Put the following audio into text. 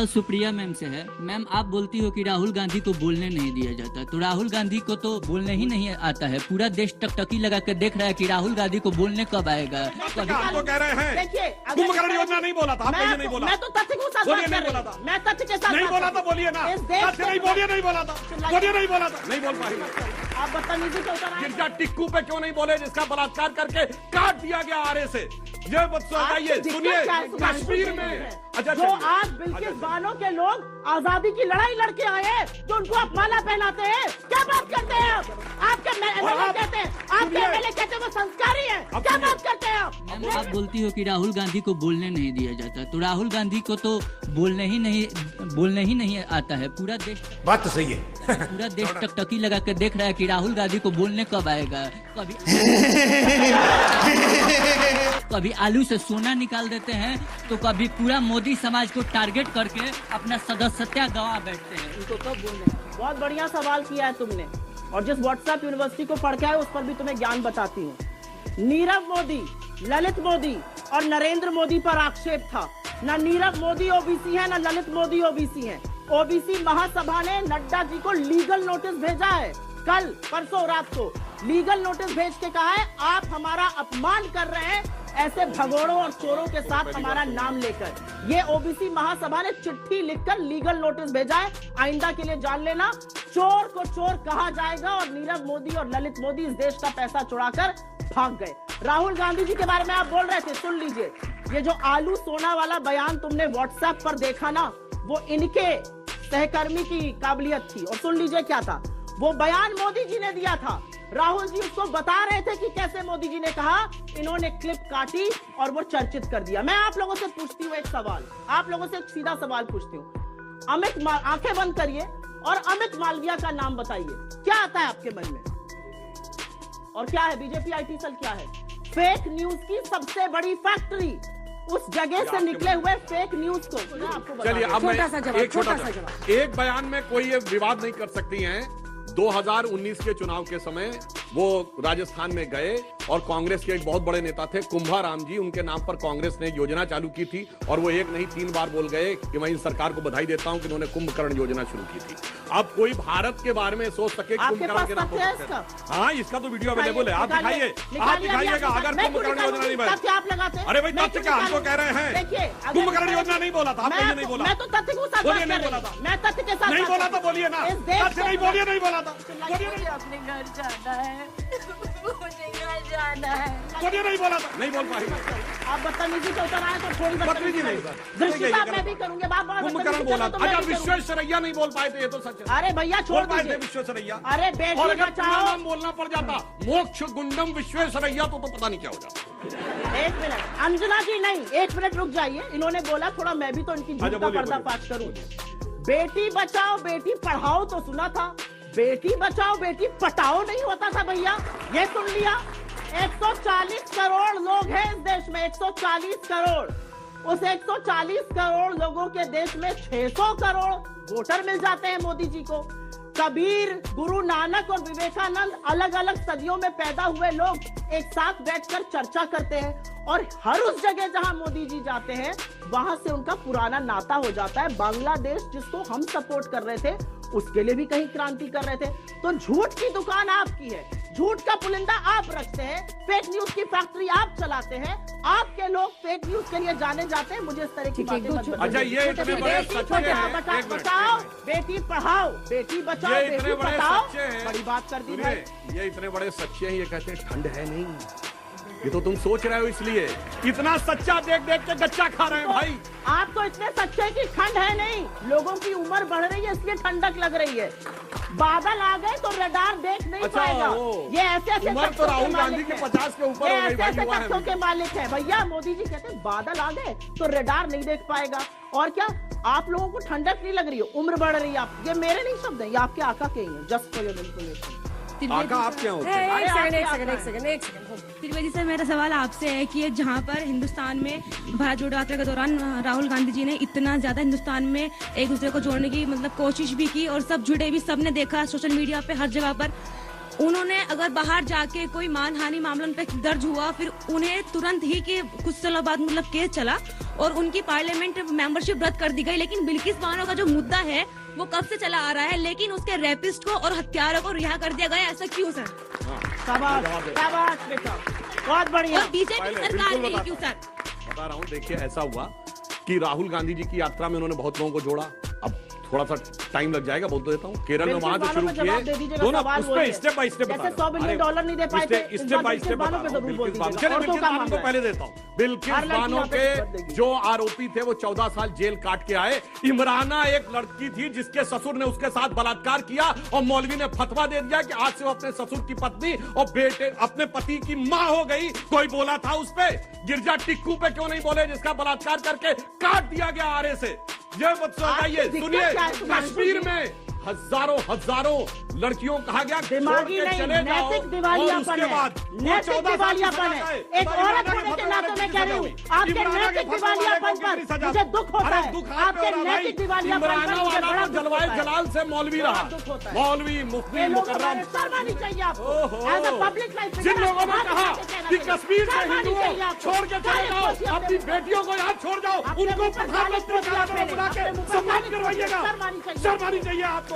सवाल सुप्रिया मैम से है। मैम, आप बोलती हो कि राहुल गांधी को बोलने नहीं दिया जाता, तो राहुल गांधी को तो बोलने ही नहीं आता है। पूरा देश टकटकी लगा कर देख रहा है कि राहुल गांधी को बोलने कब आएगा। आपको कह रहे हैं कुंभकर्ण योजना नहीं बोला था, आप कहीं नहीं बोला। मैं तो तथ्य के साथ बोलिए, नहीं बोला था। मैं तथ्य के साथ नहीं बोला था, बोलिए ना। तथ्य नहीं बोलिए, नहीं बोला था, बोलिए नहीं बोला था, नहीं बोल पाएंगे। आप बदतमीजी से उतर आए। जिनका टिक्कू पे क्यों नहीं बोले, जिसका बलात्कार करके काट दिया गया आरे से। ये बताइए, सुनिए, कश्मीर में अच्छा जो आज बिल्किस बानो के लोग आजादी की लड़ाई लड़के आए हैं, जो उनको आप माला पहनाते हैं, क्या बात करते हैं आप? आपके एमएलए कहते हैं, आपके एमएलए कहते हैं वो संस्कारी है, क्या बात करते हैं आप? मैम, आप बोलती हो कि राहुल गांधी को बोलने नहीं दिया जाता, तो राहुल गांधी को तो बोलने ही नहीं आता है। पूरा देश, बात तो सही है। पूरा देश टकटकी लगा कर देख रहा है कि राहुल गांधी को बोलने कब आएगा। कभी आलू से सोना निकाल देते हैं, तो कभी पूरा मोदी समाज को टारगेट करके अपना सदस्यता गंवा बैठते हैं। उनको कब बोलने? बहुत बढ़िया सवाल किया है तुमने, और जिस व्हाट्सएप यूनिवर्सिटी को पढ़ के आए उस पर भी तुम्हें ज्ञान बताती हूँ। नीरव मोदी, ललित मोदी और नरेंद्र मोदी पर आक्षेप था। न नीरव मोदी ओबीसी है, न ललित मोदी ओबीसी है। ओबीसी महासभा ने नड्डा जी को लीगल नोटिस भेजा है। कल परसों रात को लीगल नोटिस भेज के कहा है, आप हमारा अपमान कर रहे हैं ऐसे भगोड़ों और चोरों के साथ हमारा नाम लेकर। ये ओबीसी महासभा ने चिट्ठी लिखकर लीगल नोटिस भेजा है। आइंदा के लिए जान लेना, चोर को चोर कहा जाएगा। और नीरव मोदी और ललित मोदी इस देश का पैसा चुराकर भाग गए। राहुल गांधी जी के बारे में आप बोल रहे थे, सुन लीजिए। ये जो आलू सोना वाला बयान तुमने व्हाट्सएप पर देखा ना, वो इनके सहकर्मी की काबिलियत थी। और सुन लीजिए क्या था वो बयान, मोदी जी ने दिया था। राहुल जी उसको बता रहे थे कि कैसे मोदी जी ने कहा, इन्होंने क्लिप काटी और वो चर्चित कर दिया। मैं आप लोगों से पूछती हूँ एक सवाल, आप लोगों से एक सीधा सवाल पूछती हूँ। आंखें बंद करिए और अमित मालविया का नाम बताइए, क्या आता है आपके मन में? और क्या है बीजेपी आईटी सेल, क्या है? फेक न्यूज की सबसे बड़ी फैक्ट्री। उस जगह से निकले हुए फेक न्यूज को आपको चलिए, अब मैं एक छोटा सा जवाब। एक बयान में कोई ये विवाद नहीं कर सकती हैं। 2019 के चुनाव के समय वो राजस्थान में गए और कांग्रेस के एक बहुत बड़े नेता थे कुंभाराम जी, उनके नाम पर कांग्रेस ने योजना चालू की थी। और वो एक नहीं 3 बार बोल गए कि मैं इस सरकार को बधाई देता हूं कि उन्होंने कुंभकर्ण योजना शुरू की थी। अब कोई भारत के बारे में सोच सके कुंभकर्ण के नाम पर? हाँ, इसका तो वीडियो अवेलेबल है, आप दिखाइए, आप दिखाइएगा। अगर कुंभकर्ण योजना नहीं बनी, आप लगाते? अरे भाई, तथ्य क्या हमको कह रहे हैं? कुंभकर्ण योजना नहीं बोला था, आप कहीं नहीं बोला। मैं तो तथ्य के साथ बोलिए, नहीं बोला था। मैं तथ्य के साथ नहीं बोला था, बोलिए ना। तथ्य नहीं बोलिए, नहीं बोला था, मुझे अपने घर जाना है, मुझे घर जाना है। बोलिए, नहीं बोला था, नहीं बोल पाएंगे। आप बदतमीजी से उतर आए तो थोड़ी बदतमीजी नहीं सर, दृष्टिता मैं भी करूंगी। कुंभकर्ण बोला। अच्छा, विश्वेश्वरैया नहीं बोल पाए थे, ये तो सच है। अरे भैया छोड़ दीजिए विश्वेश्वरैया। अरे बेटी और अगर बचाओ, नाम बोलना पड़ जाता मोक्ष गुंडम विश्वेश्वरैया तो पता नहीं क्या हो जाता। एक मिनट अंजना जी, नहीं, एक मिनट रुक जाइए। इन्होंने बोला थोड़ा मैं भी तो इनकी झूठ का पर्दाफाश करूं। बेटी बचाओ बेटी पढ़ाओ तो सुना था, बेटी बचाओ बेटी पटाओ नहीं होता था भैया। ये सुन लिया। 140 करोड़ लोग हैं इस देश में, 140 करोड़। उस 140 करोड़ लोगों के देश में 600 करोड़ वोटर मिल जाते हैं मोदी जी को। कबीर, गुरु नानक और विवेकानंद, अलग अलग सदियों में पैदा हुए लोग एक साथ बैठकर चर्चा करते हैं। और हर उस जगह जहां मोदी जी जाते हैं वहां से उनका पुराना नाता हो जाता है। बांग्लादेश जिसको हम सपोर्ट कर रहे थे उसके लिए भी कहीं क्रांति कर रहे थे। तो झूठ की दुकान आपकी है, झूठ का पुलिंदा आप रखते हैं, फेक न्यूज की फैक्ट्री आप चलाते हैं। आपके लोग फेक न्यूज के लिए जाने जाते हैं। मुझे इस तरह की बातें मत बताइए। अच्छा, ये इतने बड़े सच्चे हैं, बचाओ बेटी पढ़ाओ, बेटी बचाओ बेटी पढ़ाओ, बड़ी बात कर दी भाई। ये इतने बड़े सच्चे हैं, ये कहते हैं ठंड है नहीं। ये तो तुम सोच रहे हो, इसलिए इतना सच्चा देख देख के गच्चा खा रहे हैं भाई। आप तो इतने सच्चे की ठंड है नहीं, लोगों की उम्र बढ़ रही है इसलिए ठंडक लग रही है। बादल आ गए तो रडार देख नहीं पाएगा। ये ऐसे ऐसे उम्र तो राहुल गांधी के 50 के ऊपर हो गई भाई, युवा है। तथ्यों के मालिक है भैया। मोदी जी कहते हैं बादल आ गए तो रडार नहीं देख पाएगा। और क्या आप लोगों को ठंडक नहीं लग रही है, उम्र बढ़ रही है। आप, ये मेरे नहीं शब्द है, ये आपके आका के ही हैं। Just for your information. आका आप क्या होते हैं? एक सेकंड। त्रिवेदी सर, मेरा सवाल आपसे है कि जहाँ पर हिंदुस्तान में भारत जोड़ो यात्रा के दौरान राहुल गांधी जी ने इतना ज्यादा हिंदुस्तान में एक दूसरे को जोड़ने की कोशिश भी की और सब जुड़े भी, सबने देखा सोशल मीडिया पे हर जगह पर, उन्होंने अगर बाहर जाके कोई मानहानि मामला पे दर्ज हुआ, फिर उन्हें तुरंत ही के कुछ सालों बाद मतलब केस चला और उनकी पार्लियामेंट मेंबरशिप रद्द कर दी गई। लेकिन बिल्किस बानो का जो मुद्दा है वो कब से चला आ रहा है, लेकिन उसके रेपिस्ट को और हत्यारों को रिहा कर दिया गया, ऐसा क्यों सर? शाबाश शाबाश बेटा, बहुत बढ़िया। और बीजेपी सरकार ने क्यों सर? बता रहा हूँ, देखिए ऐसा हुआ कि राहुल गांधी जी की यात्रा में उन्होंने बहुत लोगों को जोड़ा। अब थोड़ा सा टाइम लग जाएगा, बोल देता हूँ। केरल में वहां से शुरू किए, दोनों उस पे स्टेप बाय स्टेप बता $100 बिलियन नहीं दे पाए थे, स्टेप बाय स्टेप बता रहा हूं। बिल्किस बानो को पहले देता हूँ। बिल्किस बानो के जो आरोपी थे वो 14 साल जेल काट के आए। इमराना एक लड़की थी जिसके ससुर ने उसके साथ बलात्कार किया और मौलवी ने फतवा दे दिया कि आज से वो अपने ससुर की पत्नी और बेटे अपने पति की मां हो गई। कोई बोला था उस पे? गिरजा टिक्कू पे क्यों नहीं बोले जिसका बलात्कार करके काट दिया गया आरे से? ये मत बताइए। सुनिए, कश्मीर में हजारों लड़कियों कहा गया दिमागी नहीं, नैतिक दिवालियापन है, नैतिक दिवालियापन है। एक औरत होने के नाते मैं कह रही हूँ, आपके नैतिक दिवालियापन पर मुझे दुख होता है। आपके नैतिक दिवालियापन पर मुझे बड़ा जलवाए जलाल से मौलवी रहा, मौलवी मुफ्ती मुकर्रम। शर्मानी चाहिए आपको एज अ पब्लिक लाइफ। जिन लोगों ने कहा कि कश्मीर से हिंदुओं छोड़ के चले जाओ, अपनी बेटियों को यहाँ छोड़ जाओ, उनको प्रधानमंत्री बुला के सम्मान करवाइएगा। शर्मानी चाहिए आपको।